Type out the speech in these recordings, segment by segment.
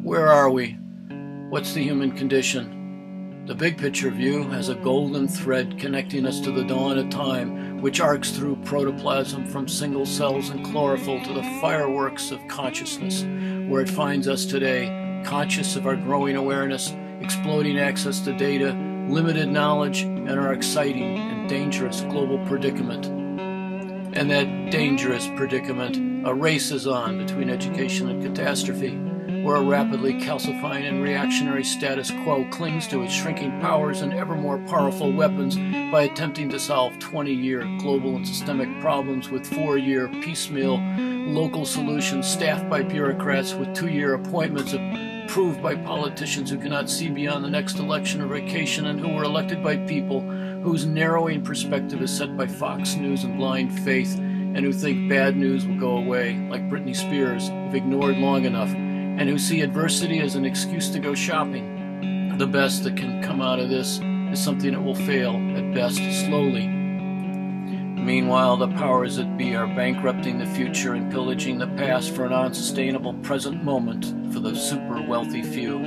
Where are we? What's the human condition? The big picture view has a golden thread connecting us to the dawn of time, which arcs through protoplasm from single cells and chlorophyll to the fireworks of consciousness, where it finds us today, conscious of our growing awareness, exploding access to data, limited knowledge, and our exciting and dangerous global predicament. And that dangerous predicament, a race is on between education and catastrophe, where a rapidly calcifying and reactionary status quo clings to its shrinking powers and ever more powerful weapons by attempting to solve 20-year global and systemic problems with 4-year piecemeal local solutions staffed by bureaucrats with 2-year appointments approved by politicians who cannot see beyond the next election or vacation and who were elected by people whose narrowing perspective is set by Fox News and blind faith, and who think bad news will go away, like Britney Spears, if ignored long enough, and who see adversity as an excuse to go shopping. The best that can come out of this is something that will fail, at best, slowly. Meanwhile, the powers that be are bankrupting the future and pillaging the past for an unsustainable present moment for the super wealthy few,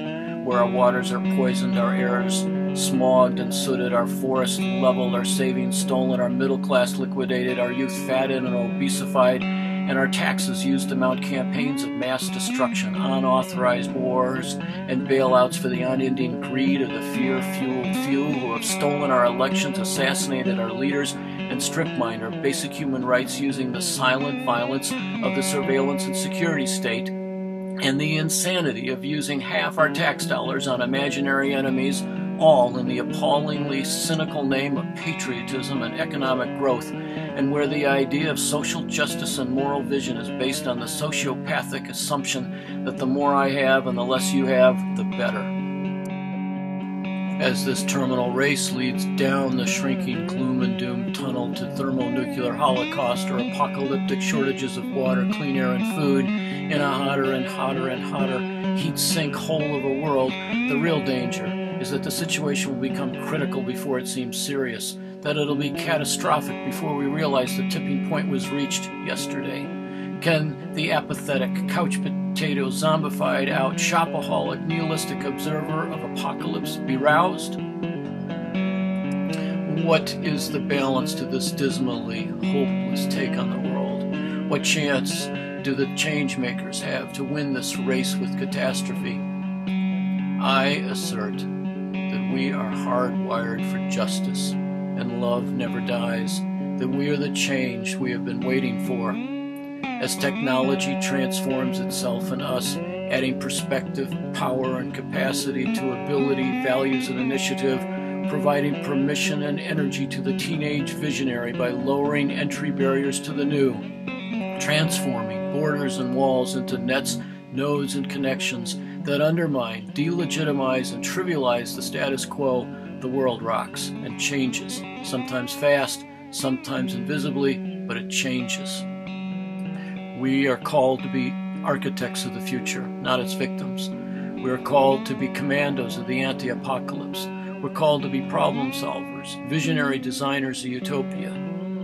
where our waters are poisoned, our airs smogged and sooted, our forests leveled, our savings stolen, our middle class liquidated, our youth fatted and obesified, and our taxes used to mount campaigns of mass destruction, unauthorized wars, and bailouts for the unending greed of the fear-fueled few who have stolen our elections, assassinated our leaders, and strip-mined our basic human rights using the silent violence of the surveillance and security state, and the insanity of using half our tax dollars on imaginary enemies, all in the appallingly cynical name of patriotism and economic growth, and where the idea of social justice and moral vision is based on the sociopathic assumption that the more I have and the less you have, the better. As this terminal race leads down the shrinking gloom and doom tunnel to thermonuclear holocaust or apocalyptic shortages of water, clean air, and food in a hotter and hotter and hotter heat sink hole of a world, the real danger is that the situation will become critical before it seems serious, that it'll be catastrophic before we realize the tipping point was reached yesterday. Can the apathetic, couch potato, zombified out, shopaholic, nihilistic observer of apocalypse be roused? What is the balance to this dismally hopeless take on the world? What chance do the change makers have to win this race with catastrophe? I assert that we are hardwired for justice, and love never dies, that we are the change we have been waiting for. As technology transforms itself in us, adding perspective, power, and capacity to ability, values, and initiative, providing permission and energy to the teenage visionary by lowering entry barriers to the new, transforming borders and walls into nets, nodes, and connections that undermine, delegitimize, and trivialize the status quo, the world rocks and changes, sometimes fast, sometimes invisibly, but it changes. We are called to be architects of the future, not its victims. We are called to be commandos of the anti-apocalypse. We're called to be problem solvers, visionary designers of utopia.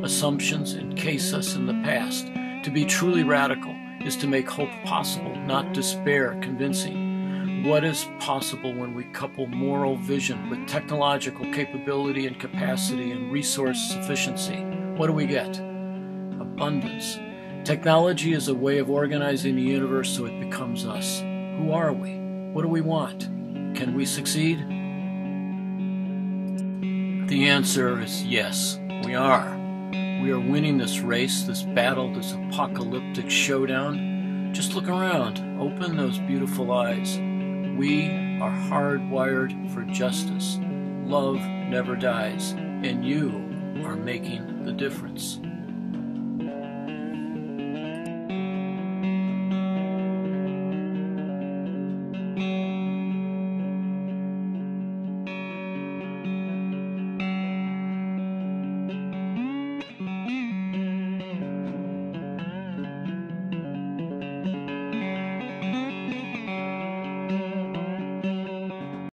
Assumptions encase us in the past. To be truly radical is to make hope possible, not despair convincing. What is possible when we couple moral vision with technological capability and capacity and resource sufficiency? What do we get? Abundance. Technology is a way of organizing the universe so it becomes us. Who are we? What do we want? Can we succeed? The answer is yes, we are. We are winning this race, this battle, this apocalyptic showdown. Just look around. Open those beautiful eyes. We are hardwired for justice. Love never dies, and you are making the difference.